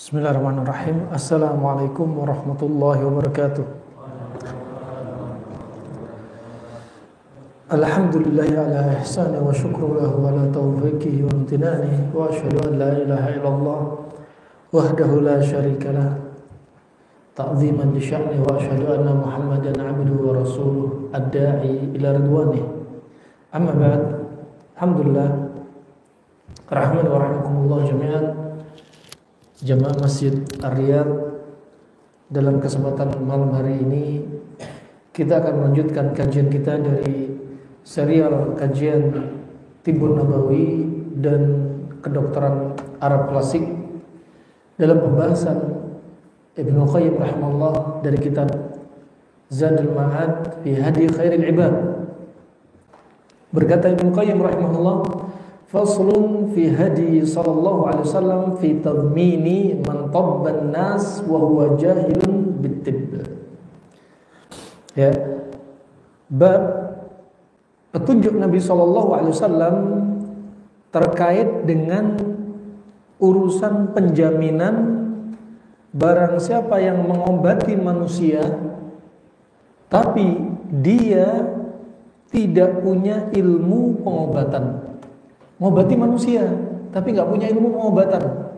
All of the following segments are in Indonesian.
Bismillahirrahmanirrahim. Assalamualaikum warahmatullahi wabarakatuh. Alhamdulillahi ala ihsani wa syukru lahu ala taufiqihi wa amtinani wa asyhadu an la ilaha illallah wahdahu la syarika lah ta'ziman li sya'ni wa asyhadu anna Muhammadan 'abduhu wa rasuluh ad-da'i ila ridwanih. Amma ba'd. Alhamdulillah, rahman wa rahimakumullah jami'an. Jamaah Masjid Ar-Riyadh, dalam kesempatan malam hari ini kita akan melanjutkan kajian kita dari serial kajian Tibbun Nabawi dan kedokteran Arab klasik dalam pembahasan Ibnu Qayyim rahimahullah dari kitab Zadul Ma'ad fi Hadi Khairil Ibad. Berkata Ibnu Qayyim rahimahullah, faslun fi hadi sallallahu alaihi wasallam fi tadmini man tabban nas wa huwa jahilun bit-tibb. Ya. Bab petunjuk Nabi sallallahu alaihi wasallam terkait dengan urusan penjaminan barang siapa yang mengobati manusia tapi dia tidak punya ilmu pengobatan. Mengobati manusia tapi nggak punya ilmu pengobatan.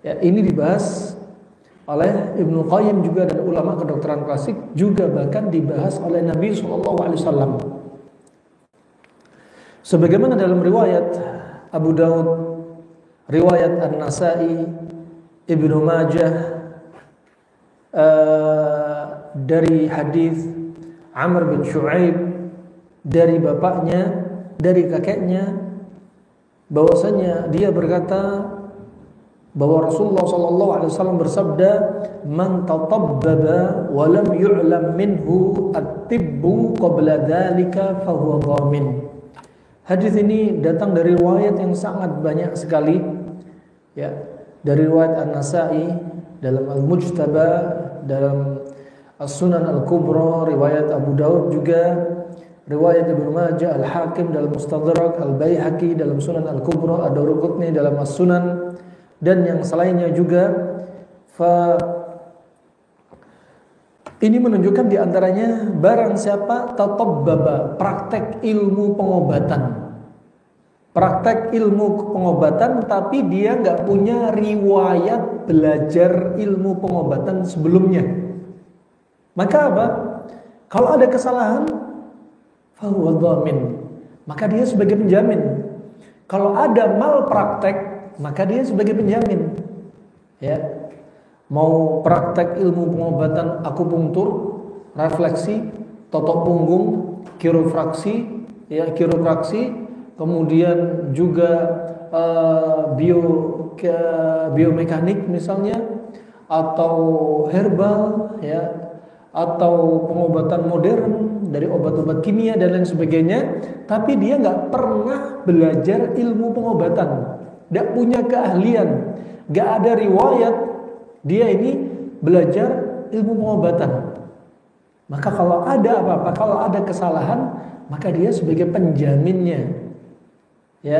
Ya, ini dibahas oleh Ibnu Qayyim juga dan ulama kedokteran klasik, juga bahkan dibahas oleh Nabi SAW. Sebagaimana dalam riwayat Abu Daud, riwayat An-Nasa'i, Ibnu Majah, dari hadis Amr bin Shu'aib dari bapaknya, dari kakeknya, bahwasanya dia berkata bahwa Rasulullah SAW bersabda, man tatabbaba wa lam yu'lam minhu at-tibbu qabla dzalika fa huwa dhamin. Hadis ini datang dari riwayat yang sangat banyak sekali, ya, dari riwayat An-Nasa'i dalam Al-Mujtaba, dalam As-Sunan Al-Kubra, riwayat Abu Daud juga, riwayat Ibnu Majah, Al-Hakim dalam Mustadrak, Al-Baihaqi dalam Sunan Al-Kubra, Ad-Daruqutni dalam As-Sunan, dan yang selainnya juga. Ini menunjukkan diantaranya barang siapa tatabbaba, praktek ilmu pengobatan. Praktek ilmu pengobatan tapi dia nggak punya riwayat belajar ilmu pengobatan sebelumnya. Maka apa? Kalau ada kesalahan, fahuwa dhamin, maka dia sebagai penjamin. Kalau ada malpraktek, maka dia sebagai penjamin. Ya. Mau praktek ilmu pengobatan akupunktur, refleksi, totok punggung, kiropraksi, ya, kemudian juga biomekanik misalnya, atau herbal, ya, atau pengobatan modern dari obat-obat kimia dan lain sebagainya, tapi dia nggak pernah belajar ilmu pengobatan, nggak punya keahlian, nggak ada riwayat dia ini belajar ilmu pengobatan. Maka kalau ada apa-apa, kalau ada kesalahan, maka dia sebagai penjaminnya. Ya,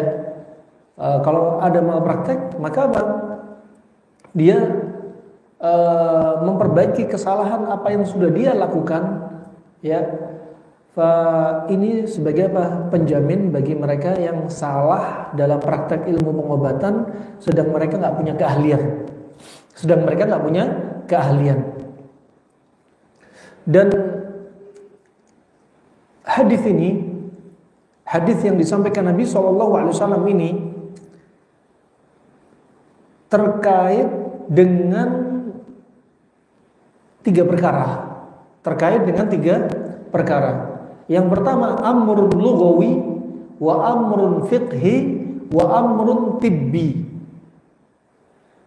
kalau ada malpraktek, maka apa? Dia memperbaiki kesalahan apa yang sudah dia lakukan, ya. Ini sebagai apa? Penjamin bagi mereka yang salah dalam praktek ilmu pengobatan, sedang mereka nggak punya keahlian. Dan hadis ini, hadis yang disampaikan Nabi SAW ini terkait dengan tiga perkara. Yang pertama, amrun lughawi wa amrun fiqhi wa amrun tibbi.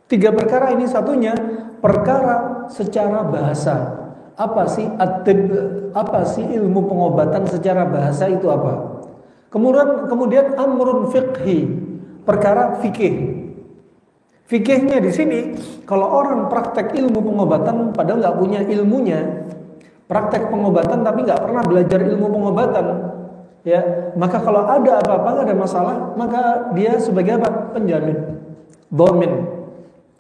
Tiga perkara ini, satunya perkara secara bahasa. Apa sih at-tibb? Apa sih ilmu pengobatan secara bahasa itu apa? Kemudian amrun fiqhi, perkara fikih. Fikihnya di sini, kalau orang praktek ilmu pengobatan padahal nggak punya ilmunya, praktek pengobatan tapi nggak pernah belajar ilmu pengobatan, ya, maka kalau ada apa-apa, ada masalah, maka dia sebagai apa? Penjamin, dhamin.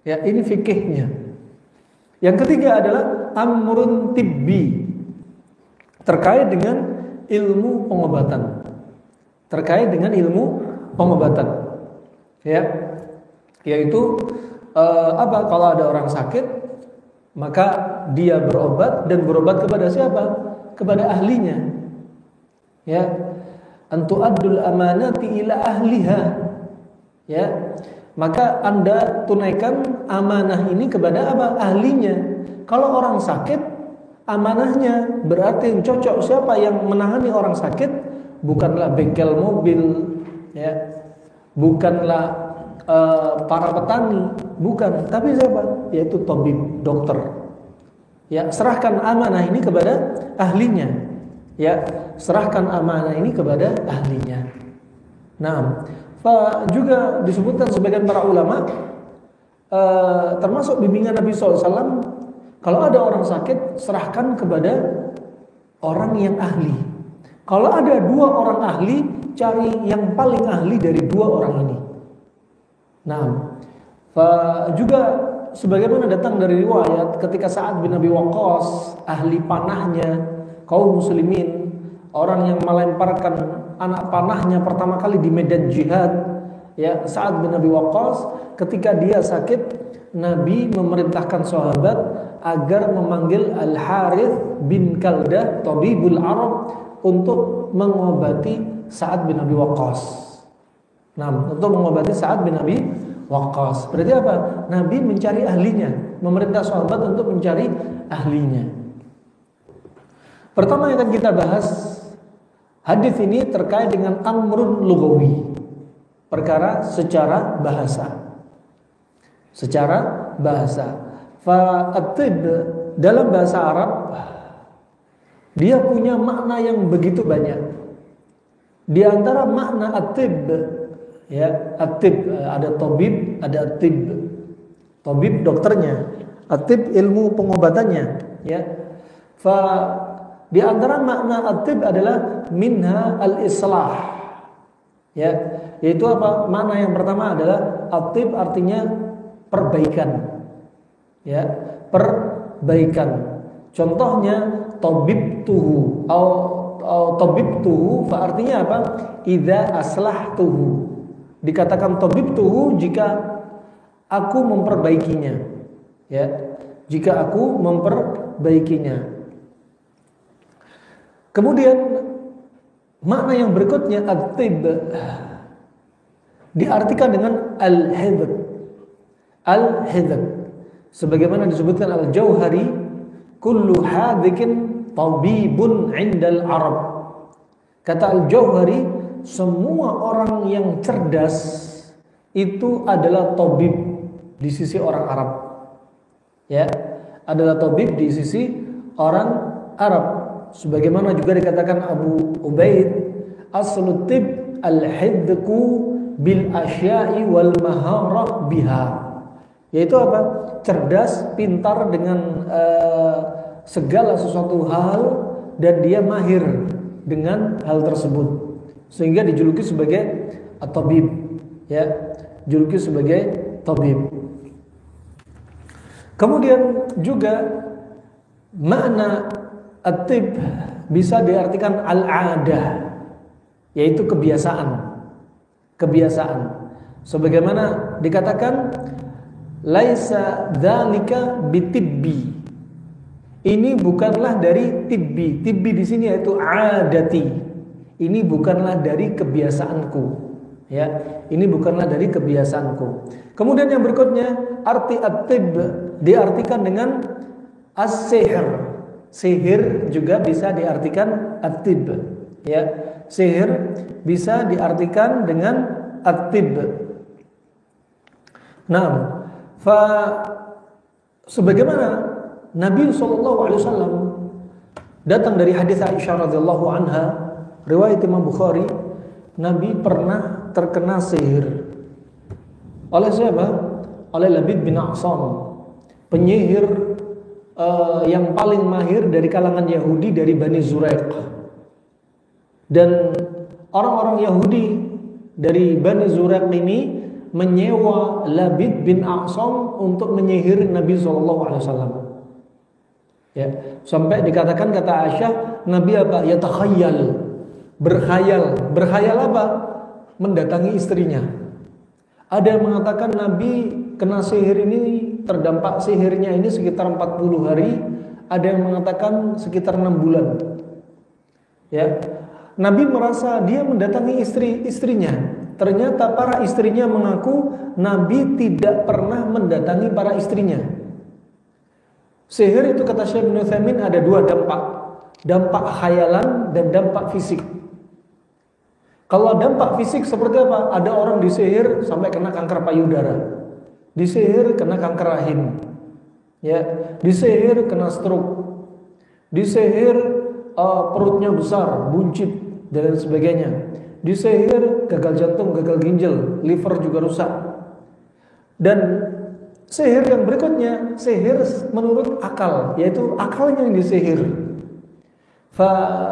Ya, ini fikihnya. Yang ketiga adalah amrun tibbi, terkait dengan ilmu pengobatan. Terkait dengan ilmu pengobatan. Ya. Yaitu apa? Kalau ada orang sakit, maka dia berobat, dan berobat kepada siapa? Kepada ahlinya. Ya. Antu addul amanati ila ahliha. Ya. Maka Anda tunaikan amanah ini kepada apa? Ahlinya. Kalau orang sakit, amanahnya berarti yang cocok siapa yang menangani orang sakit, bukanlah bengkel mobil, ya, bukanlah para petani, bukan, tapi siapa? Yaitu tabib, dokter. Ya, serahkan amanah ini kepada ahlinya. Ya, serahkan amanah ini kepada ahlinya. Nah, juga disebutkan sebagian para ulama, termasuk bimbingan Nabi SAW, kalau ada orang sakit, serahkan kepada orang yang ahli. Kalau ada 2 orang ahli, cari yang paling ahli dari 2 orang ini. Nah, juga sebagaimana datang dari riwayat ketika Sa'ad bin Abi Waqqas, ahli panahnya kaum muslimin, orang yang melemparkan anak panahnya pertama kali di medan jihad, ya, Sa'ad bin Abi Waqqas, ketika dia sakit, Nabi memerintahkan sahabat agar memanggil Al-Harith bin Kaldah, tabibul Arab, untuk mengobati Sa'ad bin Abi Waqqas. Nah, untuk mengobati Sa'ad bin Abi Waqqas. Berarti apa? Nabi mencari ahlinya, memerintah sahabat untuk mencari ahlinya. Pertama yang akan kita bahas, hadis ini terkait dengan amrun lugawi, perkara secara bahasa. Secara bahasa. Fa'atib dalam bahasa Arab, dia punya makna yang begitu banyak. Di antara makna atib, ya, atib, ada tabib, ada atib. Tabib dokternya, atib ilmu pengobatannya, ya. Di antara makna atib adalah minha al-islah. Ya, yaitu apa? Makna yang pertama adalah atib artinya perbaikan. Ya, perbaikan. Contohnya tabibtuhu atau tabibtuhu, artinya apa? Idza aslahtuhu. Dikatakan tabibtuhu jika aku memperbaikinya. Ya, jika aku memperbaikinya. Kemudian makna yang berikutnya at-tib diartikan dengan al-hidb. Al-hidb sebagaimana disebutkan Al-Jauhari, kullu hadikin tabibun 'indal Arab. Kata Al-Jauhari, semua orang yang cerdas itu adalah tabib di sisi orang Arab. Ya, adalah tabib di sisi orang Arab. Sebagaimana juga dikatakan Abu Ubaid, aslut tib al-hidku bil asya'i wal maharah biha. Yaitu apa? Cerdas, pintar dengan segala sesuatu hal, dan dia mahir dengan hal tersebut, sehingga dijuluki sebagai at-tabib. Ya, dijuluki sebagai tabib. Kemudian juga makna at-tib bisa diartikan al-adah, yaitu kebiasaan. Kebiasaan. Sebagaimana dikatakan laisa dzalika bitibbi. Ini bukanlah dari tibbi. Tibbi di sini yaitu adati. Ini bukanlah dari kebiasaanku. Ya, ini bukanlah dari kebiasaanku. Kemudian yang berikutnya, arti at-tib diartikan dengan as-sihr. Sihir juga bisa diartikan at-tib. Ya, sihir bisa diartikan dengan at-tib. Nah, sebagaimana Nabi SAW datang dari hadis Aisyah radhiyallahu anha, riwayat Imam Bukhari, Nabi pernah terkena sihir. Oleh siapa? Oleh Labid bin A'sam, penyihir yang paling mahir dari kalangan Yahudi dari Bani Zuraiq. Dan orang-orang Yahudi dari Bani Zuraiq ini menyewa Labid bin A'sam untuk menyihir Nabi SAW. Ya, sampai dikatakan kata Aisyah, Nabi apa? Yatakhayyal, berkhayal. Berkhayal apa? Mendatangi istrinya. Ada yang mengatakan Nabi kena sihir ini, terdampak sihirnya ini sekitar 40 hari. Ada yang mengatakan sekitar 6 bulan. Ya, Nabi merasa dia mendatangi istrinya. Ternyata para istrinya mengaku Nabi tidak pernah mendatangi para istrinya. Sihir itu kata Syekh Ibnu Utsaimin ada dua dampak. Dampak khayalan dan dampak fisik. Kalau dampak fisik seperti apa? Ada orang disihir sampai kena kanker payudara. Disihir kena kanker rahim. Ya, disihir kena stroke. Disihir perutnya besar, buncit dan lain sebagainya. Disihir gagal jantung, gagal ginjal, liver juga rusak. Dan sihir yang berikutnya, sihir menurut akal, yaitu akalnya yang disihir.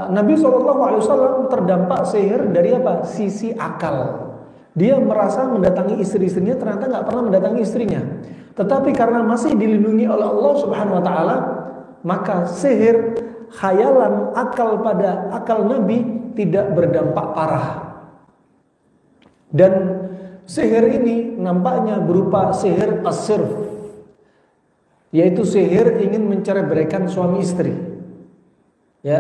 Nabi SAW terdampak sihir dari apa? Sisi akal. Dia merasa mendatangi istri-istrinya, ternyata nggak pernah mendatangi istrinya. Tetapi karena masih dilindungi oleh Allah Subhanahu Wa Taala, maka sihir khayalan akal pada akal Nabi tidak berdampak parah. Dan sihir ini nampaknya berupa sihir as-sirf, yaitu sihir ingin mencerai-beraikan suami istri. Ya,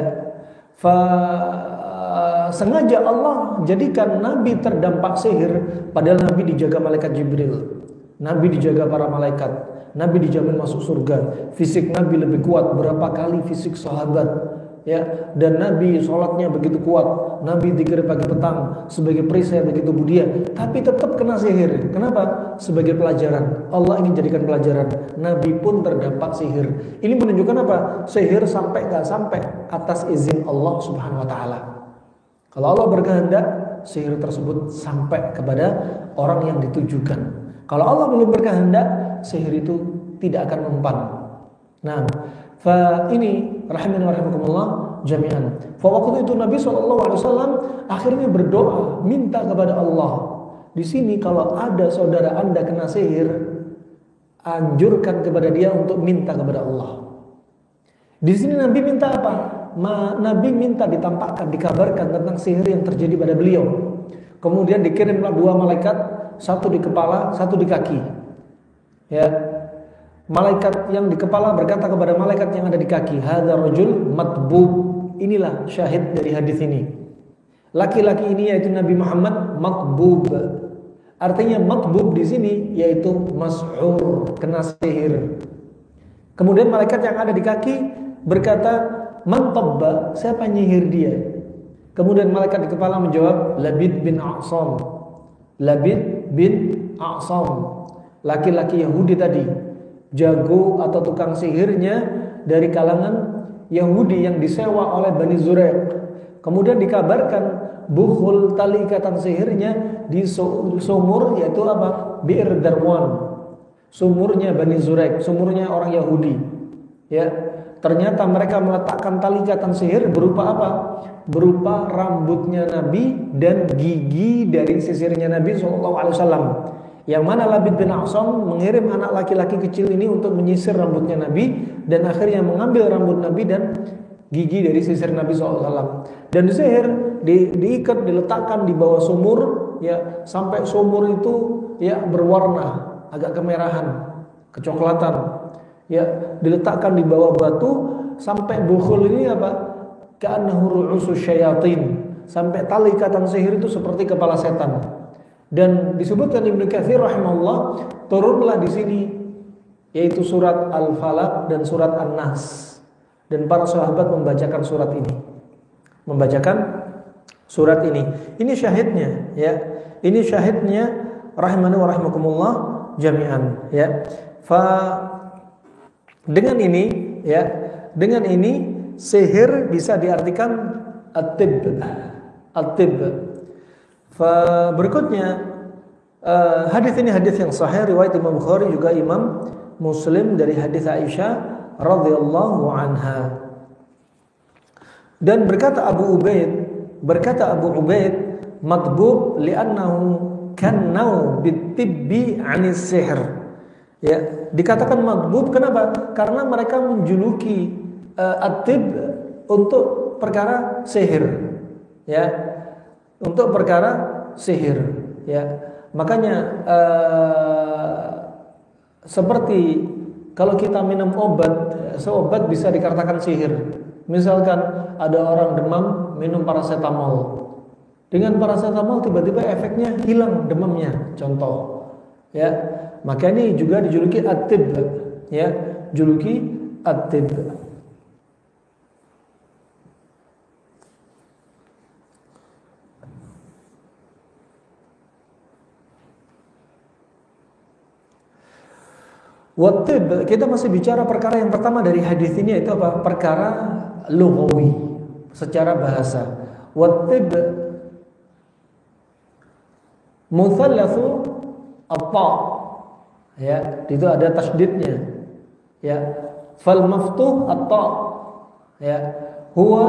sengaja Allah jadikan Nabi terdampak sihir, padahal Nabi dijaga malaikat Jibril, Nabi dijaga para malaikat, Nabi dijamin masuk surga. Fisik Nabi lebih kuat berapa kali fisik sahabat. Ya, dan Nabi sholatnya begitu kuat, Nabi zikir pagi petang sebagai perisai begitu mulia, tapi tetap kena sihir. Kenapa? Sebagai pelajaran. Allah ingin jadikan pelajaran. Nabi pun terdampak sihir. Ini menunjukkan apa? Sihir sampai gak sampai atas izin Allah Subhanahu Wa Taala. Kalau Allah berkehendak, sihir tersebut sampai kepada orang yang ditujukan. Kalau Allah belum berkehendak, sihir itu tidak akan mempan. Nah, ini rahimani wa rahimakumullah jami'an. Waktu itu Nabi SAW akhirnya berdoa, minta kepada Allah. Di sini kalau ada saudara Anda kena sihir, anjurkan kepada dia untuk minta kepada Allah. Di sini Nabi minta apa? Nabi minta ditampakkan, dikabarkan tentang sihir yang terjadi pada beliau. Kemudian dikirimlah dua malaikat, satu di kepala, satu di kaki. Ya. Malaikat yang di kepala berkata kepada malaikat yang ada di kaki, hadza rajul matbub. Inilah syahid dari hadis ini. Laki-laki ini yaitu Nabi Muhammad matbub. Artinya matbub di sini yaitu mashur, kena sihir. Kemudian malaikat yang ada di kaki berkata, man tabba, siapa nyihir dia? Kemudian malaikat di kepala menjawab, Labid bin A'sam. Labid bin A'sam, laki-laki Yahudi tadi, jago atau tukang sihirnya dari kalangan Yahudi yang disewa oleh Bani Zuraiq. Kemudian dikabarkan bukhul, tali ikatan sihirnya di sumur, yaitu apa? Bi'r Darwan, sumurnya Bani Zuraiq, sumurnya orang Yahudi. Ya, ternyata mereka meletakkan tali ikatan sihir berupa apa? Berupa rambutnya Nabi dan gigi dari sisirnya Nabi SAW. Yang mana Labid bin A'sam mengirim anak laki-laki kecil ini untuk menyisir rambutnya Nabi, dan akhirnya mengambil rambut Nabi dan gigi dari sisir Nabi SAW. Dan disihir, diikat, diletakkan di bawah sumur, ya, sampai sumur itu ya berwarna agak kemerahan, kecoklatan. Ya, diletakkan di bawah batu sampai bukhul ini apa? Ka'annahu ru'usus syayatin. Sampai tali ikatan sihir itu seperti kepala setan. Dan disebutkan Ibnu Katsir rahimahullah, turunlah di sini yaitu surat Al-Falaq dan surat An-Nas. Dan para sahabat membacakan surat ini. Membacakan surat ini. Ini syahidnya, ya. Ini syahidnya rahimani wa rahimakumullah jami'an, ya. Dengan ini, ya, dengan ini sihir bisa diartikan at-tibb. At-tibb. Berikutnya hadis ini hadis yang sahih riwayat Imam Bukhari juga Imam Muslim dari hadis Aisyah radhiyallahu anha. Dan berkata Abu Ubaid matbub li'annahu kannau bitibbi 'anis sihr. Ya, dikatakan maghbub kenapa? Karena mereka menjuluki at-tib untuk perkara sihir. Ya. Untuk perkara sihir, ya. Makanya seperti kalau kita minum obat, seobat bisa dikatakan sihir. Misalkan ada orang demam minum paracetamol. Dengan paracetamol tiba-tiba efeknya hilang demamnya, contoh. Ya. Maka ini juga dijuluki at-tib, ya, juluki at-tib. Wattib, kita masih bicara perkara yang pertama dari hadis ini, yaitu apa? Perkara lughawi, secara bahasa. Wattib mutsallatsu at-ta, ya, itu ada tasydidnya, ya. Fal maftuh at-ta, ya, huwa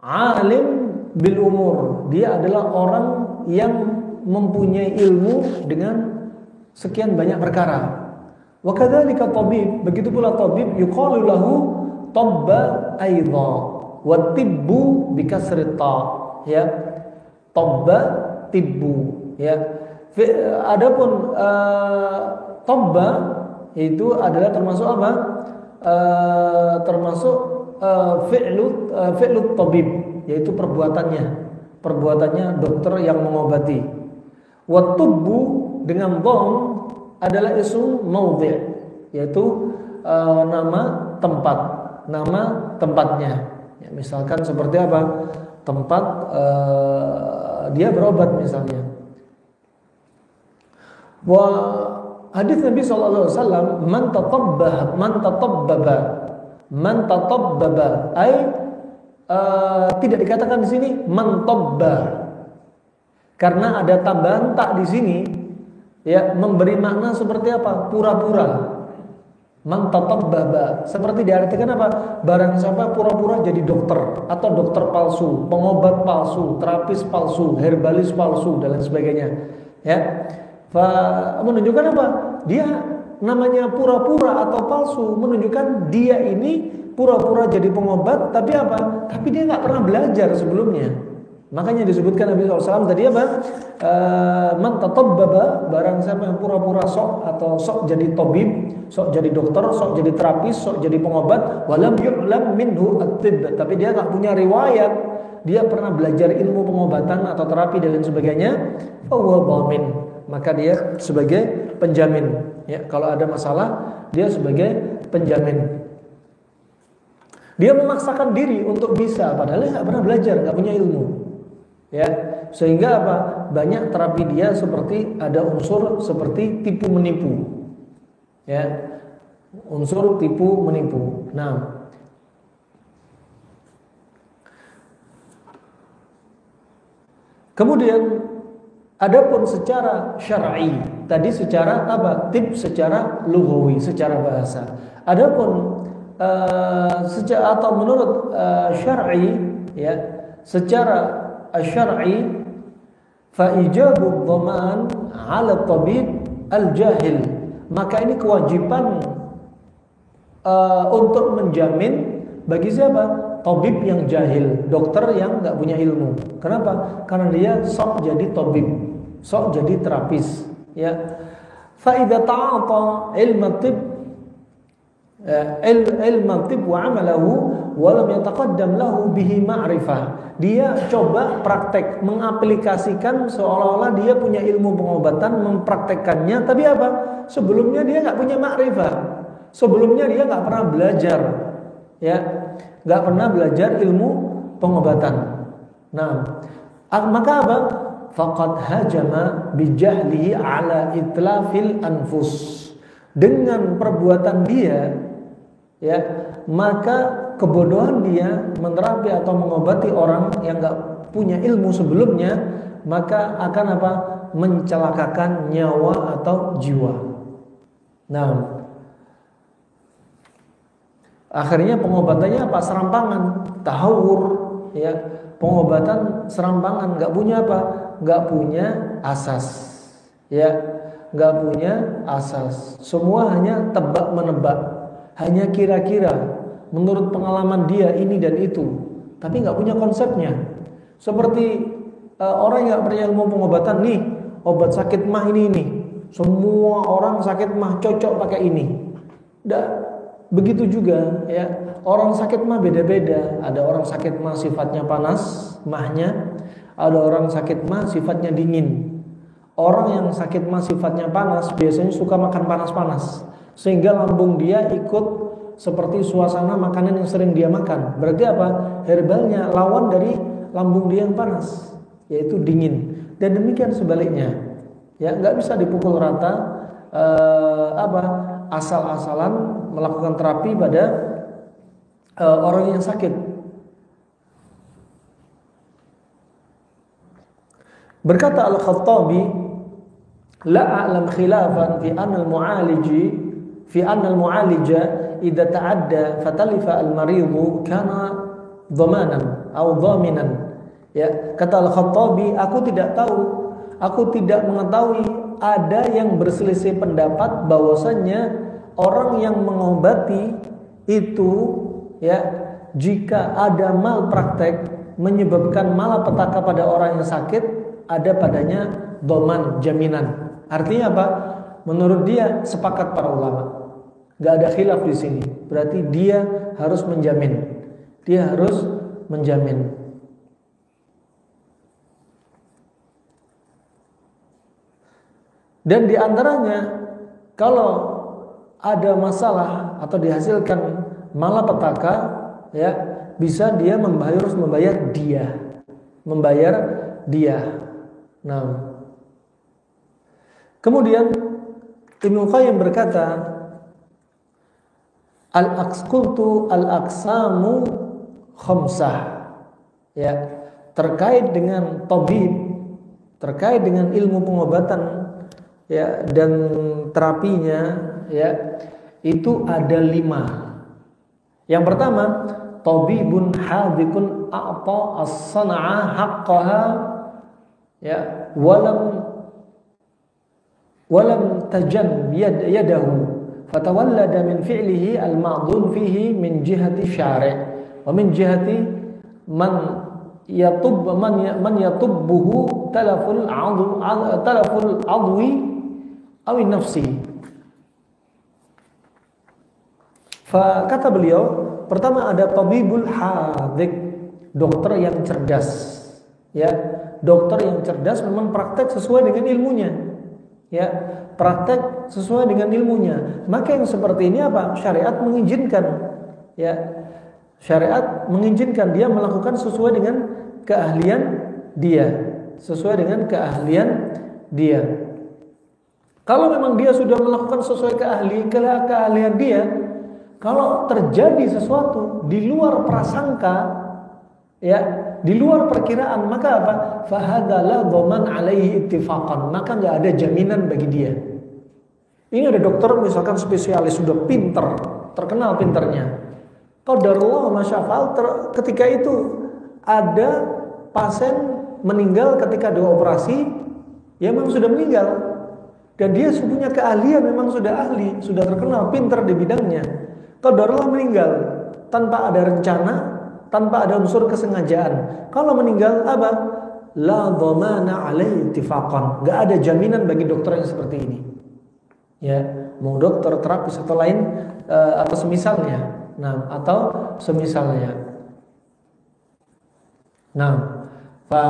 alim bil umur, dia adalah orang yang mempunyai ilmu dengan sekian banyak perkara. Wa kadzalika tabib, begitu pula tabib yuqalu lahu tabba aidha wa tibbu bi kasri ta, ya, tabba tibbu, ya. Adapun tabba itu adalah termasuk apa? Termasuk fi'lut tabib, yaitu perbuatannya dokter yang mengobati. Wa tibbu dengan dhamma adalah isim maudhi', yaitu nama tempatnya. Ya, misalkan seperti apa? Tempat dia berobat misalnya. Wa hadis Nabi sallallahu alaihi wasallam, man tatabbaba ai tidak dikatakan di sini man tabba. Karena ada tambahan tak di sini, ya, memberi makna seperti apa? Pura-pura. Man tatabbaba, seperti diartikan apa? Barang siapa pura-pura jadi dokter atau dokter palsu, pengobat palsu, terapis palsu, herbalis palsu dan lain sebagainya. Ya. Menunjukkan apa? Dia namanya pura-pura atau palsu, menunjukkan dia ini pura-pura jadi pengobat, tapi apa? Tapi dia nggak pernah belajar sebelumnya. Makanya disebutkan Nabi SAW tadi apa? Man tatabbaba, barang siapa yang pura-pura sok atau sok jadi tabib, sok jadi dokter, sok jadi terapis, sok jadi pengobat, walam yu'lam minhu at-tibb, tapi dia nggak punya riwayat, dia pernah belajar ilmu pengobatan atau terapi dan lain sebagainya, fahuwa dhamin, maka dia sebagai penjamin. Ya, kalau ada masalah, dia sebagai penjamin. Dia memaksakan diri untuk bisa, padahal dia nggak pernah belajar, nggak punya ilmu. Ya, sehingga apa? Banyak terapi dia seperti ada unsur seperti tipu menipu. Ya. Unsur tipu menipu. Nah, kemudian adapun secara syar'i, tadi secara apa? Tip secara lughawi, secara bahasa. Adapun secara atau menurut syar'i, ya, secara syar'i fa ijabu dhaman 'ala tabib al-jahil, maka ini kewajiban untuk menjamin bagi siapa? Tabib yang jahil, dokter yang enggak punya ilmu. Kenapa? Karena dia sok jadi tabib, sok jadi terapis, ya. Fa idza ta'ata ilmu tib tib wa 'amalahu wa lam yataqaddam lahu bihi ma'rifah. Dia coba praktek, mengaplikasikan seolah-olah dia punya ilmu pengobatan, mempraktekkannya, tapi apa? Sebelumnya dia nggak punya makrifah. Sebelumnya dia nggak pernah belajar, ya, nggak pernah belajar ilmu pengobatan. Nah, maka apa? Faqad hajama bijahlihi ala itlafil anfus. Dengan perbuatan dia, ya, maka kebodohan dia menerapi atau mengobati orang yang nggak punya ilmu sebelumnya, maka akan apa? Mencelakakan nyawa atau jiwa. Nah, akhirnya pengobatannya apa? Serampangan, tahawur, ya, pengobatan serampangan, nggak punya apa? Nggak punya asas. Ya, nggak punya asas. Semua hanya tebak menebak, hanya kira-kira menurut pengalaman dia ini dan itu, tapi nggak punya konsepnya. Seperti orang yang punya ilmu pengobatan, nih obat sakit mah ini, semua orang sakit mah cocok pakai ini. Nggak begitu juga ya. Orang sakit mah beda-beda. Ada orang sakit mah sifatnya panas mahnya, ada orang sakit mah sifatnya dingin. Orang yang sakit mah sifatnya panas biasanya suka makan panas-panas, sehingga lambung dia ikut seperti suasana makanan yang sering dia makan. Berarti apa? Herbalnya lawan dari lambung dia yang panas, yaitu dingin. Dan demikian sebaliknya. Ya, nggak bisa dipukul rata asal-asalan melakukan terapi pada orang yang sakit. Berkata Al-Khattabi, la a'lam khilafan fi anna al-mu'alija idza ta'adda fatalifa al-maridu kana dhamanan atau dhaminan. Ya, kata Al-Khattabi, aku tidak mengetahui ada yang berselisih pendapat bahwasannya orang yang mengobati itu, ya, jika ada malpraktek menyebabkan malapetaka pada orang yang sakit, ada padanya dhaman, jaminan. Artinya apa? Menurut dia sepakat para ulama, nggak ada khilaf di sini. Berarti dia harus menjamin. Dia harus menjamin. Dan di antaranya, kalau ada masalah atau dihasilkan malapetaka, ya, bisa dia harus membayar dia. Nah, kemudian Ibnu Qayyim berkata, al-aqsamu khamsah. Ya, terkait dengan tabib, terkait dengan ilmu pengobatan, ya, dan terapinya, ya, itu ada 5. Yang pertama, tabibun hadikun a'ta as-sana'a haqqaha, ya, walam tajan yadahu fatawallada min fi'lihi al-ma'dhun fihi min jihati syari' wa min jihati man yatubbuhu talaful adwi aw nafsi. Kata beliau, pertama ada tabibul hadik, dokter yang cerdas. Ya, dokter yang cerdas memang praktek sesuai dengan ilmunya. Ya, praktek sesuai dengan ilmunya. Maka yang seperti ini apa? Syariat mengizinkan. Ya, syariat mengizinkan dia melakukan sesuai dengan keahlian dia, sesuai dengan keahlian dia. Kalau memang dia sudah melakukan sesuai keahlian dia, kalau terjadi sesuatu di luar prasangka, ya, di luar perkiraan, maka apa? Fahadza la dhaman alaihi ittifaqan, maka enggak ada jaminan bagi dia. Ini ada dokter misalkan spesialis, sudah pinter, terkenal pinternya. Qadarullah masyafal, ketika itu ada pasien meninggal ketika dioperasi, ya memang sudah meninggal. Dan dia punya keahlian, memang sudah ahli, sudah terkenal, pinter di bidangnya. Qadarullah meninggal tanpa ada rencana, tanpa ada unsur kesengajaan. Kalau meninggal apa? La dhamana alaihi ittifaqan. Enggak ada jaminan bagi dokter yang seperti ini. Ya, mau dokter terapis atau lain atau semisalnya. Nah, atau semisalnya. Nah,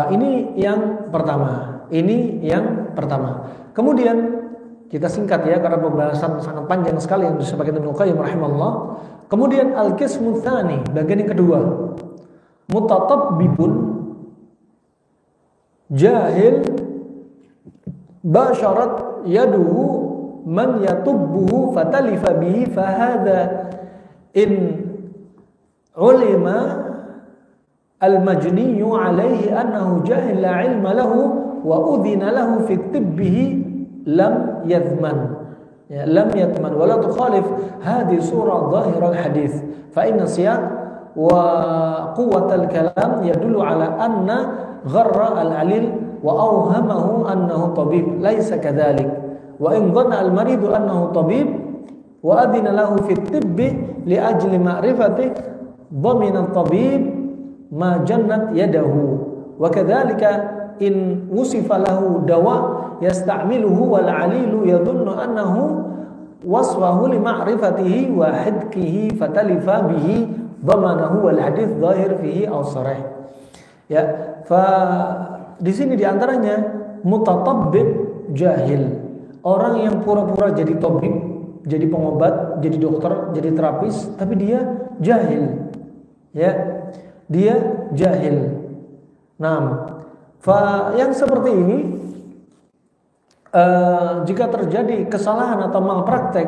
ini yang pertama. Kemudian kita singkat ya, karena pembahasan sangat panjang sekali yang disampaikan Ibnu Qayyim rahimahullah. Kemudian al-qismu tsani, bagian yang kedua. Mutatabbibun jahil basharat yaduhu man yatubbuhu fatalifa bihi fahadha in ulima al-majniyu alaihi annahu jahil la ilma lahu wa udhina lahu fi tibbihi lam yadman, ya, lam yadman wala tukhalif hadhihi surah zahirul hadis fa inna siyaq wa quwwatal kalam yadullu ala anna gharra al-alil wa awhamahu annahu tabib laisa kadzalik wa in dhanna al-maridu annahu tabib wa adina lahu fi at-tibbi li ajli ma'rifati dhamina at-tabib ma jannat yadahu wa kadzalika in wusifa lahu dawa yasta'miluhu wal 'alilu yadhunnu annahu waswahu li ma'rifatihi wa hidkihi fatalifa bihi dhamanahu wal hadits zahir fihi aw sarih. Ya, fa di sini diantaranya mutatabbib jahil, orang yang pura-pura jadi tabib, jadi pengobat, jadi dokter, jadi terapis, tapi dia jahil. Ya, dia jahil. Nah, fa yang seperti ini jika terjadi kesalahan atau malpraktek,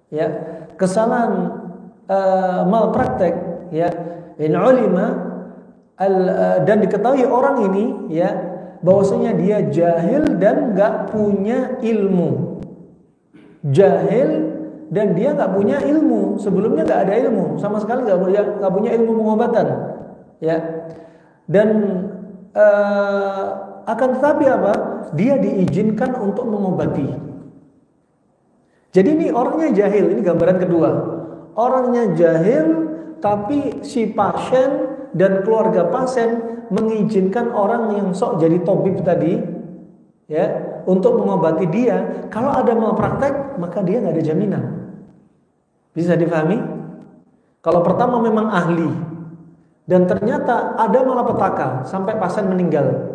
ya, kesalahan malpraktek, ya, in ulima dan diketahui orang ini, ya, bahwasanya dia jahil dan nggak punya ilmu, jahil dan dia nggak punya ilmu, sebelumnya nggak ada ilmu sama sekali, nggak punya ilmu pengobatan, ya, dan akan tetapi apa? Dia diizinkan untuk mengobati. Jadi ini orangnya jahil, ini gambaran kedua. Orangnya jahil, tapi si pasien dan keluarga pasien mengizinkan orang yang sok jadi tabib tadi, ya, untuk mengobati dia. Kalau ada malpraktek, maka dia nggak ada jaminan. Bisa difahami? Kalau pertama memang ahli, dan ternyata ada malapetaka sampai pasien meninggal,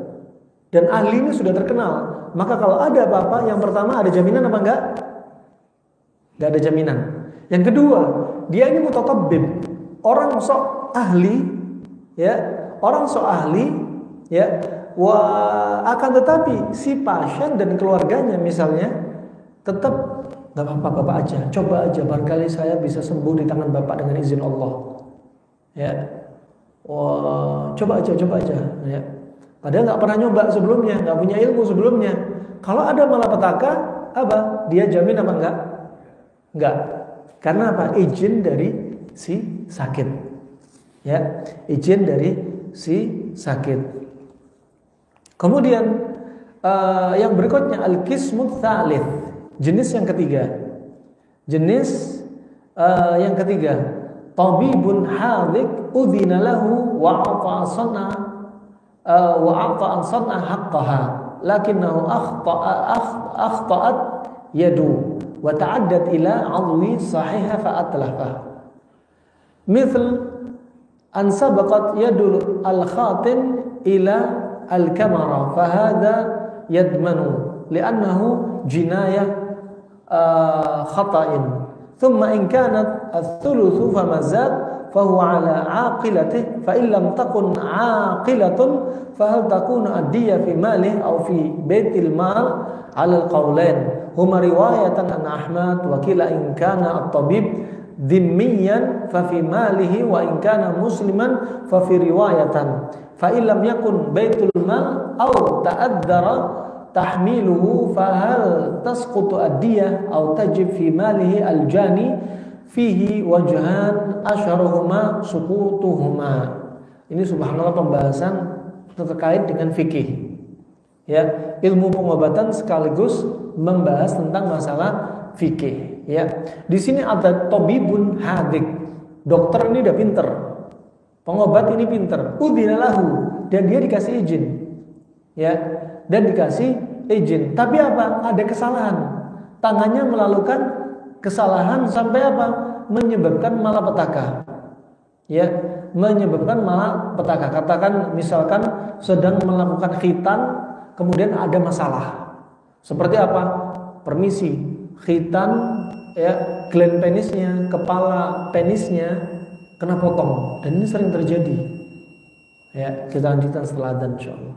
dan ahli ini sudah terkenal, maka kalau ada apa-apa, yang pertama ada jaminan apa enggak? Enggak ada jaminan. Yang kedua, dia ini mutatabbib, orang sok ahli, ya, orang sok ahli, ya, akan tetapi si pasien dan keluarganya misalnya tetap enggak apa-apa, Bapak aja, coba aja, barangkali saya bisa sembuh di tangan Bapak dengan izin Allah, ya, coba aja, ya. Padahal nggak pernah nyoba sebelumnya, nggak punya ilmu sebelumnya. Kalau ada malapetaka, apa? Dia jamin apa enggak? Enggak. Karena apa? Izin dari si sakit. Ya, izin dari si sakit. Kemudian yang berikutnya al-qismut tsalits, jenis yang ketiga. Jenis yang ketiga, tabibun hadik udzina lahu wa afa sanna an sanna haqqaha lakinnahu akhta'at yadu wa ta'addat ila 'adwi sahiha fa atlafa mithl an sabaqat yadu al-khatin ila al-kamara fa hadha yadmanu li'annahu jinayah khata'in thumma in kanat ath-thuluthu famazad فهو على عاقلته فإن لم تكن عاقلة فهل تكون الدية في ماله أو في بيت المال على القولين هما رواية عن أحمد وقيل إن كان الطبيب ذميا ففي ماله وإن كان مسلما ففي رواية فإن لم يكن بيت المال أو تأذر تحميله فهل تسقط الدية أو تجب في ماله الجاني fihi wajhan asyharuhuma suqutuhuma. Ini subhanallah pembahasan terkait dengan fikih. Ya, ilmu pengobatan sekaligus membahas tentang masalah fikih, ya. Di sini ada tabibun hadik. Dokter ini udah pinter. Pengobat ini pinter. Udzina lahu, dan dia dikasih izin. Ya, dan dikasih izin. Tapi apa? Ada kesalahan. Tangannya melakukan kesalahan sampai apa? Menyebabkan malapetaka. Ya, menyebabkan malapetaka. Katakan misalkan sedang melakukan khitan, kemudian ada masalah. Seperti apa? Permisi, khitan, ya, gland penisnya, kepala penisnya kena potong, dan ini sering terjadi. Ya, kita lanjutkan setelah adzan insyaallah.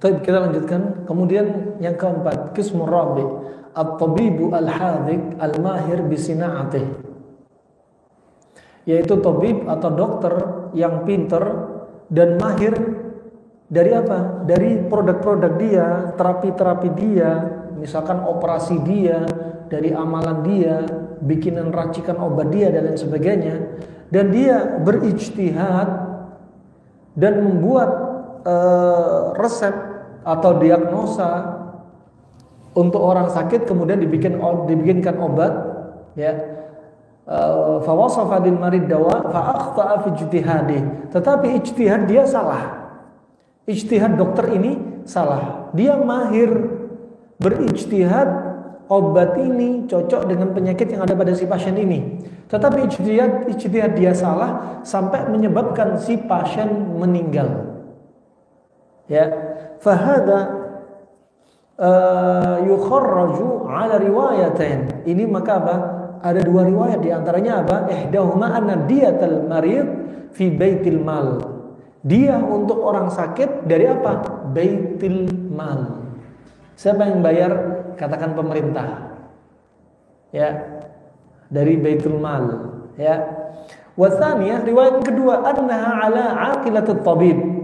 Baik, kita lanjutkan. Kemudian yang keempat, qismur rabi, at-tabibu al-hadhiq al-mahir bi sina'atih. Yaitu tabib atau dokter yang pinter dan mahir dari apa? Dari produk-produk dia, terapi-terapi dia, misalkan operasi dia, dari amalan dia, bikinan racikan obat dia dan lain sebagainya. Dan dia berijtihad dan membuat resep atau diagnosa untuk orang sakit, kemudian dibikinkan obat, ya. Fa wasafa lil marid dawa fa akhta'a fi ijtihadi. Tetapi ijtihad dia salah. Ijtihad dokter ini salah. Dia mahir berijtihad obat ini cocok dengan penyakit yang ada pada si pasien ini. Tetapi ijtihad dia salah sampai menyebabkan si pasien meninggal. Ya, fahada yukharraju ala riwayatain. Ini maka apa? Ada dua riwayat, di antaranya apa? Ihdahuma anna diyatal marid fi baitil mal. Dia untuk orang sakit dari apa? Baitil mal. Siapa yang bayar? Katakan pemerintah. Ya, dari baitul mal. Ya. Wa tsaniyah, riwayat kedua, annaha ala aqilatit tabib.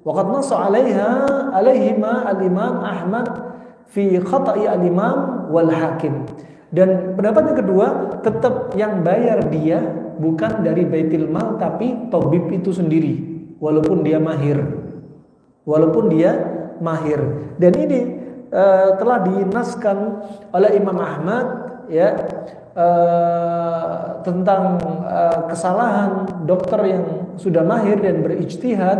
Waqad nassa 'alaihima al-Imam Ahmad fi khata'i al-Imam wal Hakim. Dan pendapat yang kedua, tetap yang bayar dia bukan dari baitul mal tapi tabib itu sendiri, walaupun dia mahir. Dan ini telah dinaskan oleh Imam Ahmad, ya, tentang kesalahan dokter yang sudah mahir dan berijtihad,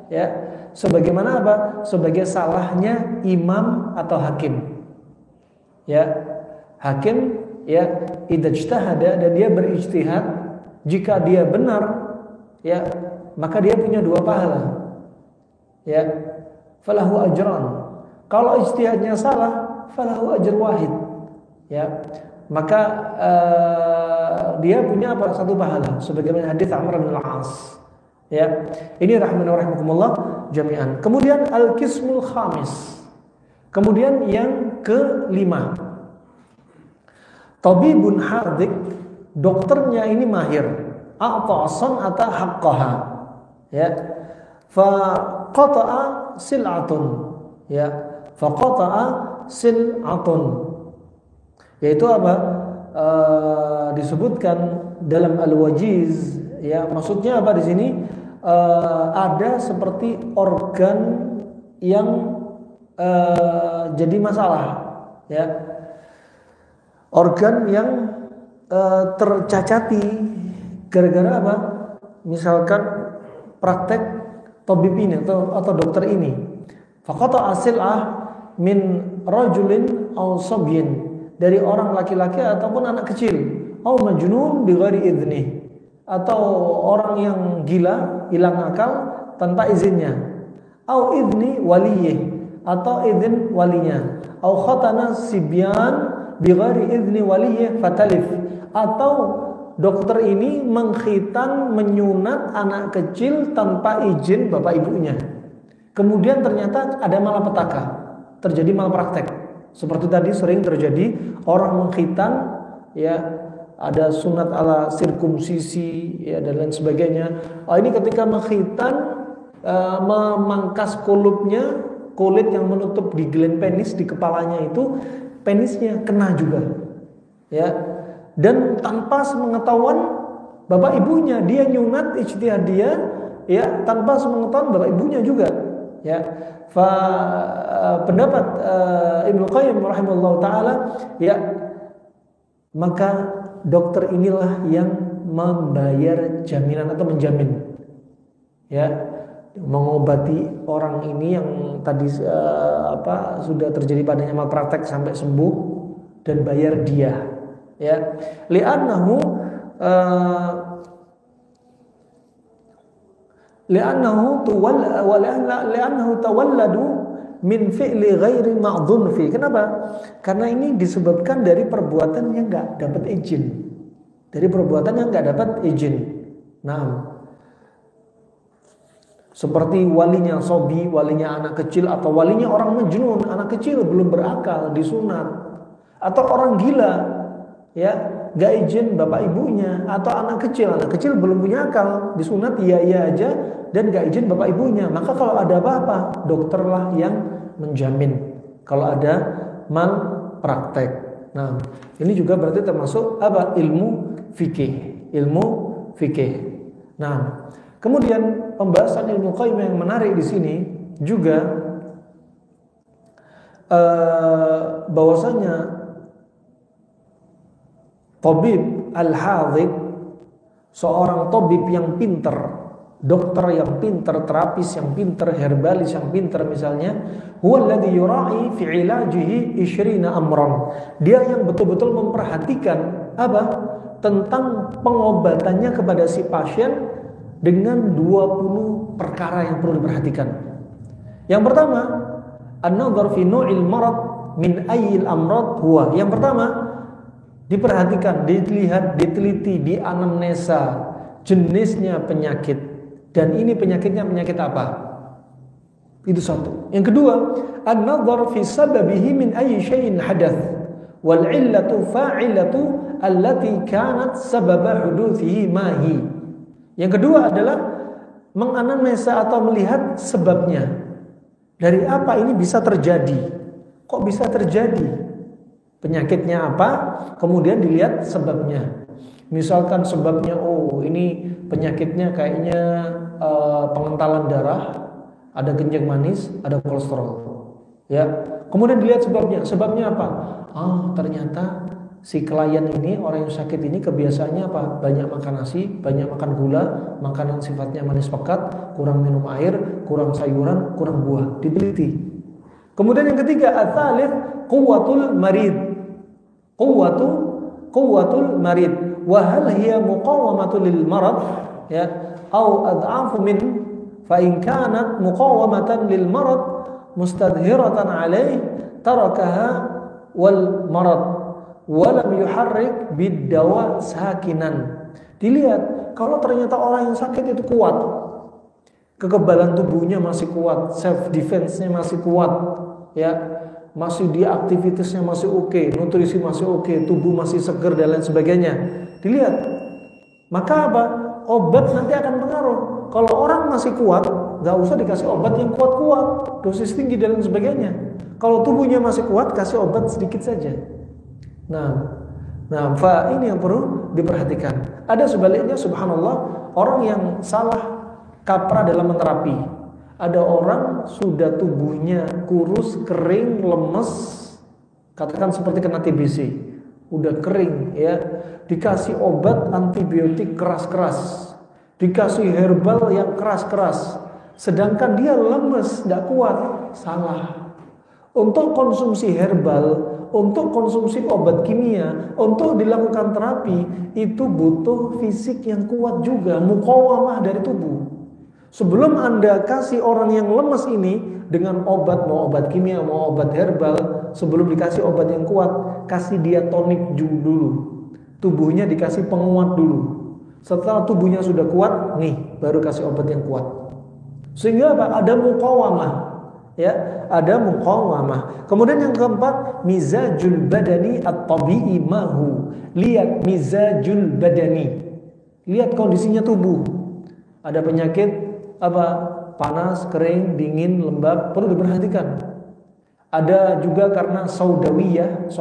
ya. Sebagaimana apa? Sebagai salahnya imam atau hakim. Ya, hakim, ya, idza ijtahada, dan dia berijtihad, jika dia benar, ya, maka dia punya dua pahala. Ya, falahu ajran. Kalau ijtihadnya salah, falahu ajr wahid. Ya, maka dia punya apa? Satu pahala, sebagaimana hadis Amr bin al-As. Ya, ini rahimani wa rahimakumullah jami'an. Kemudian al-qismul khamis. Kemudian yang kelima, tabibun hadhiq, dokternya ini mahir, a'tasan ata haqqaha, ya, fa qata'a sil'atun, ya, fa qata'a sil'atun, yaitu apa? Disebutkan dalam al-wajiz, ya, maksudnya apa di sini? Ada seperti organ yang jadi masalah, ya, organ yang tercacati gara-gara apa? Misalkan praktek tabib ini atau dokter ini, faqata asil'ah min rajulin aw sabyin, dari orang laki-laki ataupun anak kecil, aw majnun bi ghairi idzni, atau orang yang gila, hilang akal tanpa izinnya, au idni waliyih, atau izin walinya, au khatana sibyan bi ghairi idni waliyih fatalif, atau dokter ini mengkhitan, menyunat anak kecil tanpa izin bapak ibunya, kemudian ternyata ada malapetaka, terjadi malpraktek. Seperti tadi sering terjadi orang mengkhitan, ya, ada sunat ala sirkumsisi, ya, dan lain sebagainya. Ini ketika mengkhitan, memangkas kulit yang menutup di gland penis di kepalanya itu, penisnya kena juga, ya, dan tanpa sepengetahuan Bapak ibunya, dia nyunat ijtihad dia ya tanpa sepengetahuan bapak ibunya juga ya. Pendapat Ibnu Qayyim rahimahullahu taala ya, maka dokter inilah yang membayar jaminan atau menjamin ya, mengobati orang ini yang tadi sudah terjadi padanya malpraktek sampai sembuh dan bayar dia ya, li'annahu tawalladu min fi'li ghairi ma'dhun fi. Kenapa? Karena ini disebabkan dari perbuatan yang enggak dapat izin. Dari perbuatan yang enggak dapat izin. Nah, seperti walinya sobi, walinya anak kecil, atau walinya orang majnun, anak kecil belum berakal disunat, atau orang gila ya, enggak izin bapak ibunya, atau anak kecil belum punya akal disunat iya aja dan enggak izin bapak ibunya. Maka kalau ada apa-apa, dokterlah yang menjamin kalau ada malpraktek. Nah, ini juga berarti termasuk apa? Ilmu fikih. Nah, kemudian pembahasan Ibnu Qayyim yang menarik di sini juga bahwasanya tabib al-hadhiq, seorang tabib yang pinter, dokter yang pinter, terapis yang pinter, herbalis yang pinter misalnya, huwa alladhi yura'i fi ilajihi 20 amran. Dia yang betul-betul memperhatikan apa? Tentang pengobatannya kepada si pasien dengan 20 perkara yang perlu diperhatikan. Yang pertama, an-nadhar fi nu'il marad min ayyil amrad huwa. Yang pertama, diperhatikan, dilihat, diteliti, dianamnesa jenisnya penyakit, dan ini penyakitnya penyakit apa? Itu satu. Yang kedua, an-nadhar fi sababihi min ayyi syai'in hadath wal 'illatu fa'ilatu allati kanat sababa huduthihi mahi. Yang kedua adalah menganalisa atau melihat sebabnya. Dari apa ini bisa terjadi? Kok bisa terjadi? Penyakitnya apa? Kemudian dilihat sebabnya. Misalkan sebabnya, ini penyakitnya kayaknya pengentalan darah, ada kencing manis, ada kolesterol. Ya. Kemudian dilihat sebabnya. Sebabnya apa? Ternyata si klien ini, orang yang sakit ini kebiasaannya apa? Banyak makan nasi, banyak makan gula, makanan sifatnya manis pekat, kurang minum air, kurang sayuran, kurang buah. Diteliti. Kemudian yang ketiga, ats-tsalits quwwatul marid. Quwwatul marid. Wa hal hiya muqawamatu lil marad ya au ad'afu min, fa in kanat muqawamatan lil marad mustadhiratan alaih tarakaha wal marad walam yuharrik bid-dawa sakinan. Dilihat, kalau ternyata orang yang sakit itu kuat, kekebalan tubuhnya masih kuat, self defense-nya masih kuat, ya, masih dia aktivitasnya masih oke, nutrisi masih oke, tubuh masih segar dan lain sebagainya. Dilihat, maka apa? Obat nanti akan pengaruh. Kalau orang masih kuat, nggak usah dikasih obat yang kuat-kuat, dosis tinggi dan lain sebagainya. Kalau tubuhnya masih kuat, kasih obat sedikit saja. Nah, ini yang perlu diperhatikan. Ada sebaliknya, subhanallah, orang yang salah kaprah dalam menterapi. Ada orang sudah tubuhnya kurus, kering, lemes, katakan seperti kena TBC, udah kering, ya, dikasih obat antibiotik keras-keras, dikasih herbal yang keras-keras, sedangkan dia lemes, tidak kuat. Salah. Untuk konsumsi herbal, untuk konsumsi obat kimia, untuk dilakukan terapi, itu butuh fisik yang kuat juga, muqawamah dari tubuh. Sebelum Anda kasih orang yang lemes ini dengan obat, mau obat kimia, mau obat herbal, sebelum dikasih obat yang kuat, kasih dia tonik dulu. Tubuhnya dikasih penguat dulu. Setelah tubuhnya sudah kuat, nih baru kasih obat yang kuat. Sehingga apa? Ada muqawamah. Ya, ada muqawamah. Kemudian yang keempat, mizajul badani at-tabi'i mahu. Lihat mizajul badani. Lihat kondisinya tubuh. Ada penyakit apa? Panas, kering, dingin, lembab, perlu diperhatikan. Ada juga karena saudawiyah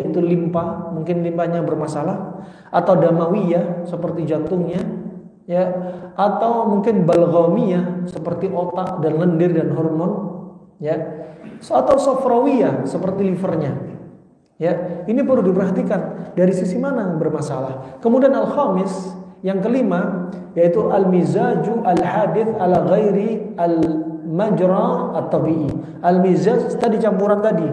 itu limpa, mungkin limpanya bermasalah, atau damawiyah seperti jantungnya, ya, atau mungkin balghamiyah seperti otak dan lendir dan hormon, ya, atau safrawiyah seperti livernya. Ya, ini perlu diperhatikan dari sisi mana yang bermasalah. Kemudian al-khamis, yang kelima, yaitu al-mizaju al-hadith ala ghairi al-majra at-tabi'i. Al-mizaj tadi campuran tadi,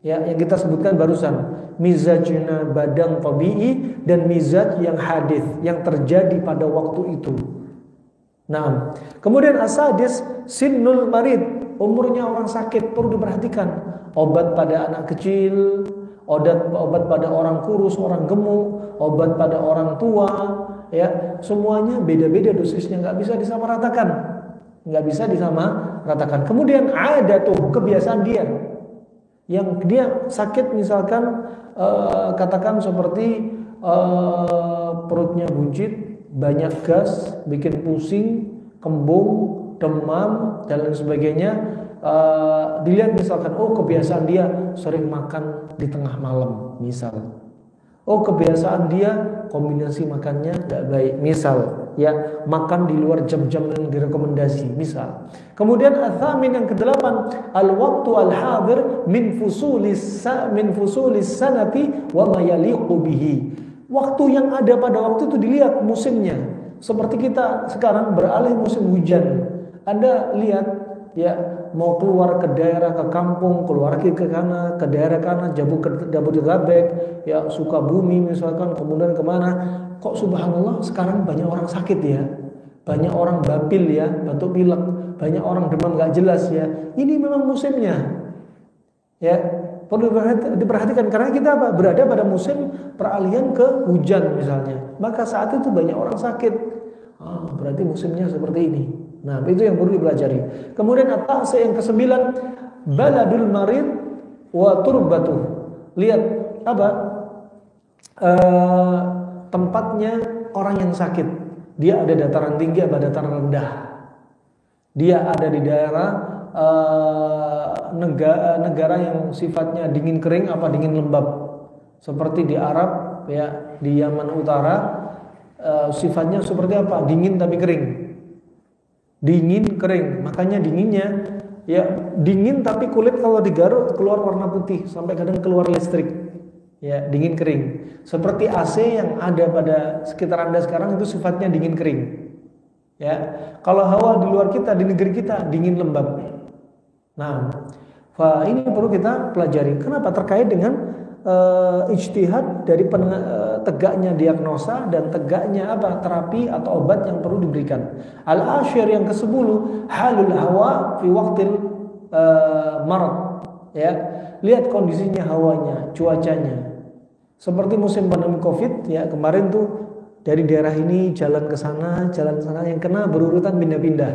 ya, yang kita sebutkan barusan, mizajna badan tabi'i dan mizaj yang hadith, yang terjadi pada waktu itu. Nah, kemudian asadis sinnul marid, umurnya orang sakit perlu diperhatikan. Obat pada anak kecil, obat pada orang kurus, orang gemuk, obat pada orang tua, ya, semuanya beda-beda dosisnya, nggak bisa disamaratakan. Kemudian ada tuh kebiasaan dia, yang dia sakit misalkan katakan seperti perutnya buncit, banyak gas, bikin pusing, kembung, demam dan lain sebagainya. Dilihat misalkan, oh kebiasaan dia sering makan di tengah malam misal. Oh kebiasaan dia kombinasi makannya gak baik misal, ya, makan di luar jam-jam yang direkomendasi misal. Kemudian athamin yang kedelapan, al-waqtu al-hadir min fusulis sanati wa ma yaliqu bihi. Waktu yang ada pada waktu itu dilihat musimnya. Seperti kita sekarang beralih musim hujan. Anda lihat, ya, mau keluar ke daerah, ke kampung, keluar lagi ke kana, ke daerah kana, Jabodetabek, ya, Sukabumi misalkan, kemudian kemana, kok subhanallah sekarang banyak orang sakit ya, banyak orang babil ya, batuk pilek, banyak orang demam gak jelas ya. Ini memang musimnya, ya, perlu diperhatikan karena kita berada pada musim peralihan ke hujan misalnya, maka saat itu banyak orang sakit. Berarti musimnya seperti ini. Nah, itu yang perlu dipelajari. Kemudian atas yang ke-9, baladul marid wa turbatuh. Lihat apa? Tempatnya orang yang sakit. Dia ada dataran tinggi atau dataran rendah. Dia ada di daerah negara yang sifatnya dingin kering apa dingin lembab. Seperti di Arab, ya, di Yaman Utara, sifatnya seperti apa? Dingin tapi kering. Dingin kering, makanya dinginnya, ya, dingin tapi kulit kalau digaruk keluar warna putih sampai kadang keluar listrik, ya, dingin kering. Seperti AC yang ada pada sekitar Anda sekarang itu sifatnya dingin kering, ya. Kalau hawa di luar kita, di negeri kita dingin lembab. Nah, ini perlu kita pelajari. Kenapa? Terkait dengan ijtihad dari tegaknya diagnosa dan tegaknya apa terapi atau obat yang perlu diberikan. Al-ashir yang ke-10, halul hawa fi waqtil marad, ya. Lihat kondisinya hawanya, cuacanya. Seperti musim pandemi Covid, ya, kemarin tuh dari daerah ini jalan ke sana, yang kena berurutan pindah-pindah.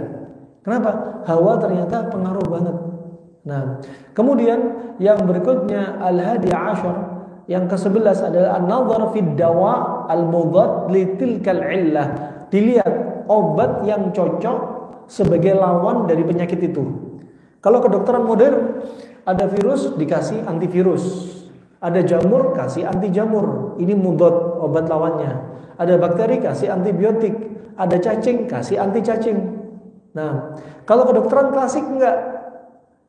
Kenapa? Hawa ternyata pengaruh banget. Nah, kemudian yang berikutnya al-hadi ashar, yang ke-11 adalah an-nazar fi dawa al-mudad li tilkal illah. Dilihat obat yang cocok sebagai lawan dari penyakit itu. Kalau kedokteran modern, ada virus dikasih antivirus, ada jamur kasih anti jamur, ini mudad obat lawannya. Ada bakteri kasih antibiotik, ada cacing kasih anti cacing. Nah, kalau kedokteran klasik enggak.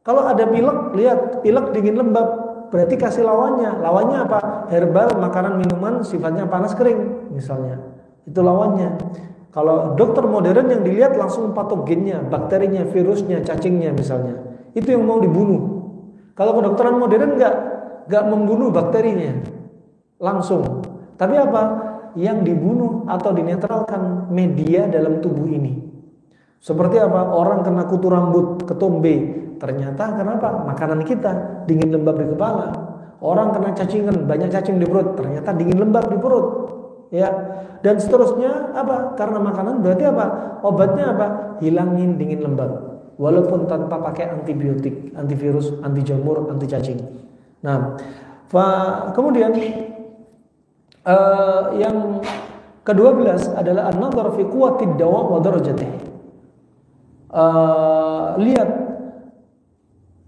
Kalau ada pilek, lihat pilek dingin lembab, berarti kasih lawannya. Lawannya apa? Herbal, makanan, minuman sifatnya panas kering misalnya. Itu lawannya. Kalau dokter modern yang dilihat langsung patogennya, bakterinya, virusnya, cacingnya misalnya. Itu yang mau dibunuh. Kalau kedokteran modern enggak membunuh bakterinya langsung. Tapi apa? Yang dibunuh atau dinetralkan media dalam tubuh ini. Seperti apa? Orang kena kutu rambut, ketombe. Ternyata kenapa? Makanan kita dingin lembab di kepala. Orang kena cacingan, banyak cacing di perut, ternyata dingin lembab di perut. Ya. Dan seterusnya apa? Karena makanan berarti apa? Obatnya apa? Hilangin dingin lembab. Walaupun tanpa pakai antibiotik, antivirus, anti jamur, anti cacing. Nah, kemudian yang ke-12 adalah an-nazar fi quwwatid dawa wa darajatih. Lihat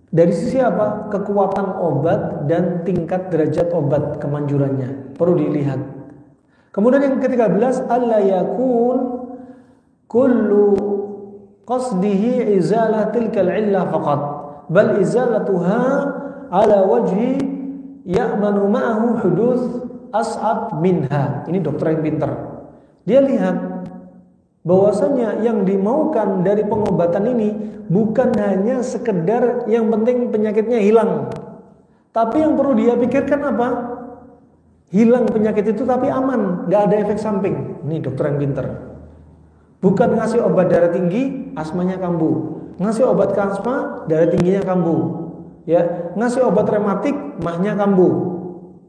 Dari sisi apa? Kekuatan obat dan tingkat derajat obat kemanjurannya perlu dilihat. Kemudian yang ke-13, alla yakun kullu qasdihi izalah tilkal illah faqat bal izalatuha ala wajhi ya'manu ma'ahu huduth as'ab minha. Ini dokter yang pintar. Dia lihat bahwasanya yang dimaukan dari pengobatan ini bukan hanya sekedar yang penting penyakitnya hilang, tapi yang perlu dia pikirkan apa? Hilang penyakit itu tapi aman, nggak ada efek samping. Ini dokter yang pintar. Bukan ngasih obat darah tinggi, asmanya kambuh. Ngasih obat asma, darah tingginya kambuh. Ya, ngasih obat rematik, mahnya kambuh.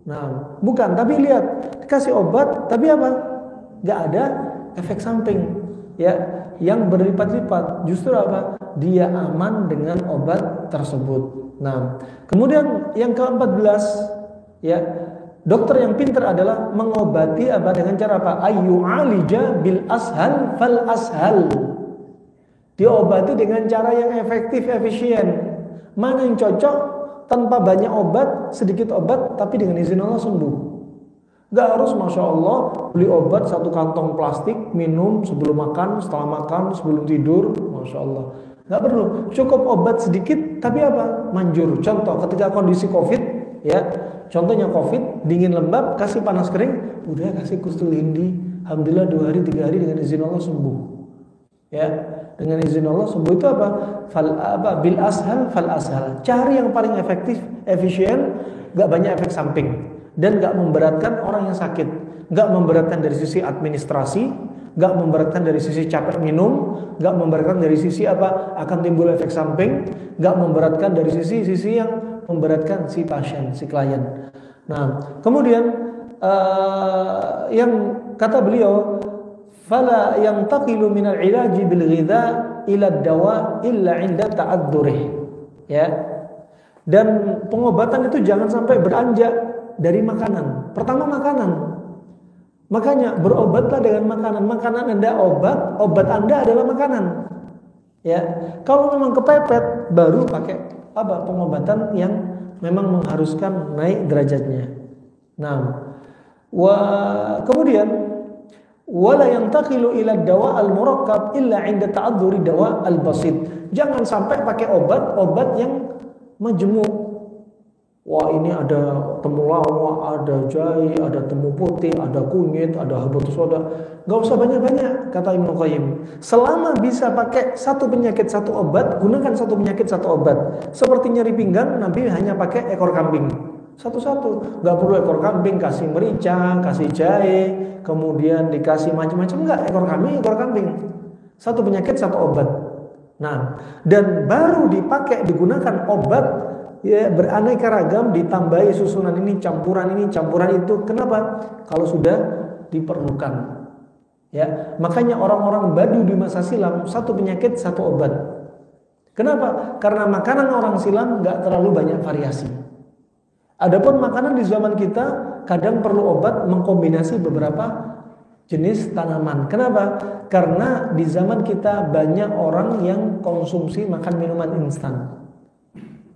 Nah, bukan. Tapi lihat, dikasih obat, tapi apa? Nggak ada efek samping. Ya, yang berlipat-lipat. Justru apa? Dia aman dengan obat tersebut. Nah, kemudian yang ke-14, ya, dokter yang pintar adalah mengobati apa dengan cara apa? Ayu alija bil ashal fal ashal. Diobati dengan cara yang efektif, efisien. Mana yang cocok? Tanpa banyak obat, sedikit obat, tapi dengan izin Allah sembuh. Gak harus Masya Allah beli obat satu kantong plastik, minum sebelum makan, setelah makan, sebelum tidur. Masya Allah. Gak perlu, cukup obat sedikit, tapi apa? Manjur. Contoh ketika kondisi COVID, ya, contohnya COVID, dingin lembab, kasih panas kering, udah kasih kustul hindi. Alhamdulillah 2 hari 3 hari dengan izin Allah sembuh. Ya, dengan izin Allah sembuh itu apa? Bil ashal fal ashal. Cari yang paling efektif, efisien, gak banyak efek samping. Dan gak memberatkan orang yang sakit. Gak memberatkan dari sisi administrasi, gak memberatkan dari sisi capek minum, gak memberatkan dari sisi apa akan timbul efek samping, gak memberatkan dari sisi yang memberatkan si pasien, si klien. Nah, kemudian yang kata beliau, fala yantaqilu minal ilaji bil ghidha ila dawa illa inda ta'adzurih. Ya. Dan pengobatan itu jangan sampai beranjak dari makanan. Pertama makanan. Makanya berobatlah dengan makanan. Makanan Anda obat, obat Anda adalah makanan. Ya. Kalau memang kepepet baru pakai apa? Pengobatan yang memang mengharuskan naik derajatnya. Nah, kemudian wala yantaqilu ila dawa al-murakkab illa 'inda ta'adzuri dawa al-basit. Jangan sampai pakai obat yang majmu'. Wah, ini ada temulawak, ada jahe, ada temu putih, ada kunyit, ada habatus sauda. Gak usah banyak-banyak, kata Ibnu Qayyim. Selama bisa pakai satu penyakit satu obat, gunakan satu penyakit satu obat. Seperti nyeri pinggang, Nabi hanya pakai ekor kambing. Satu-satu. Gak perlu ekor kambing, kasih merica, kasih jahe, kemudian dikasih macam-macam. Enggak, ekor kambing. Satu penyakit satu obat. Nah, dan baru dipakai, digunakan obat ya beraneka ragam, ditambahi susunan ini, campuran itu. Kenapa? Kalau sudah diperlukan. Ya, makanya orang-orang Badu di masa silam satu penyakit satu obat. Kenapa? Karena makanan orang silam nggak terlalu banyak variasi. Adapun makanan di zaman kita kadang perlu obat mengkombinasi beberapa jenis tanaman. Kenapa? Karena di zaman kita banyak orang yang konsumsi makan minuman instan.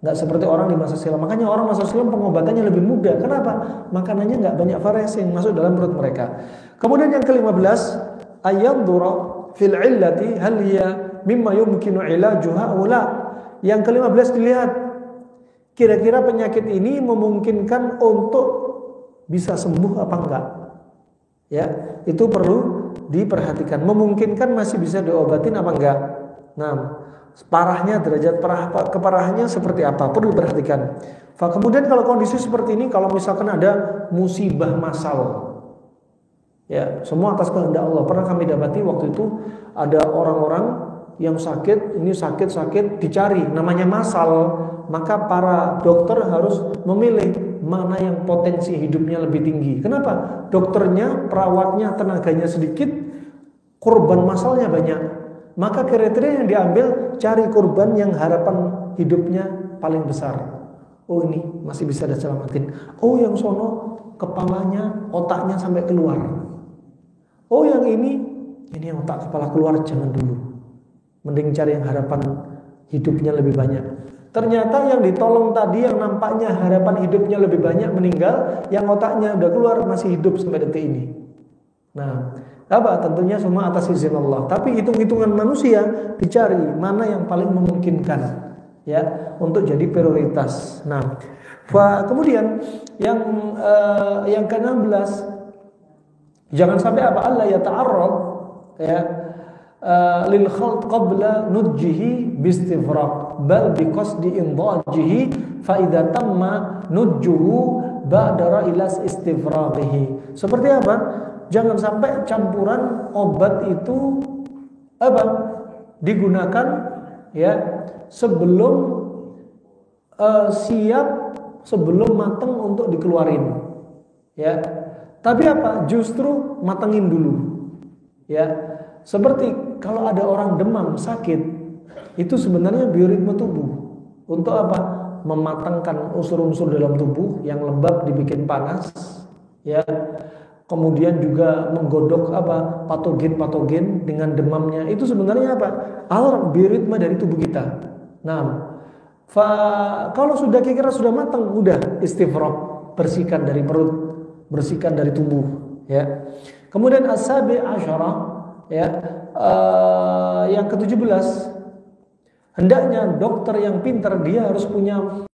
Nggak seperti orang di masa silam. Makanya orang masa silam pengobatannya lebih mudah. Kenapa? Makanannya nggak banyak variasi yang masuk dalam perut mereka. Kemudian yang ke-15, ayyandura fil illati hal hiya mimma yumkinu ilajuha aw la. Yang ke-15 dilihat kira-kira penyakit ini memungkinkan untuk bisa sembuh apa enggak. Ya, itu perlu diperhatikan. Memungkinkan masih bisa diobatin apa enggak. Nah, parahnya, derajat keparahannya seperti apa perlu diperhatikan. Kemudian kalau kondisi seperti ini, kalau misalkan ada musibah massal, ya semua atas kehendak Allah. Pernah kami dapati waktu itu ada orang-orang yang sakit, ini sakit dicari, namanya massal, maka para dokter harus memilih mana yang potensi hidupnya lebih tinggi. Kenapa? Dokternya, perawatnya, tenaganya sedikit, korban massalnya banyak. Maka kriteria yang diambil, cari korban yang harapan hidupnya paling besar. Oh, ini masih bisa diselamatin. Oh, yang sono kepalanya, otaknya sampai keluar. Oh, yang ini yang otak kepala keluar, jangan dulu. Mending cari yang harapan hidupnya lebih banyak. Ternyata yang ditolong tadi yang nampaknya harapan hidupnya lebih banyak meninggal, yang otaknya udah keluar masih hidup sampai detik ini. Nah, apa? Tentunya semua atas izin Allah. Tapi hitung-hitungan manusia dicari mana yang paling memungkinkan ya untuk jadi prioritas. Nah, kemudian yang ke-16, jangan sampai apa Allah ya ta'arrad ya lil khalt qabla nujjihi bistifraq bal biqasdi indajihi fa idza tamma nujjuhu ba'dara ila istifraghihi. Seperti apa? Jangan sampai campuran obat itu digunakan ya sebelum siap, sebelum matang untuk dikeluarin ya. Tapi justru matengin dulu ya. Seperti kalau ada orang demam sakit, itu sebenarnya bioritme tubuh untuk mematangkan unsur-unsur dalam tubuh yang lembab dibikin panas ya. Kemudian juga menggodok patogen-patogen dengan demamnya. Itu sebenarnya alarm bioritme dari tubuh kita. Nah, kalau sudah kira-kira sudah matang, udah istifraq, bersihkan dari perut, bersihkan dari tubuh ya. Kemudian as-sabi asyara ya, yang ke-17, hendaknya dokter yang pintar dia harus punya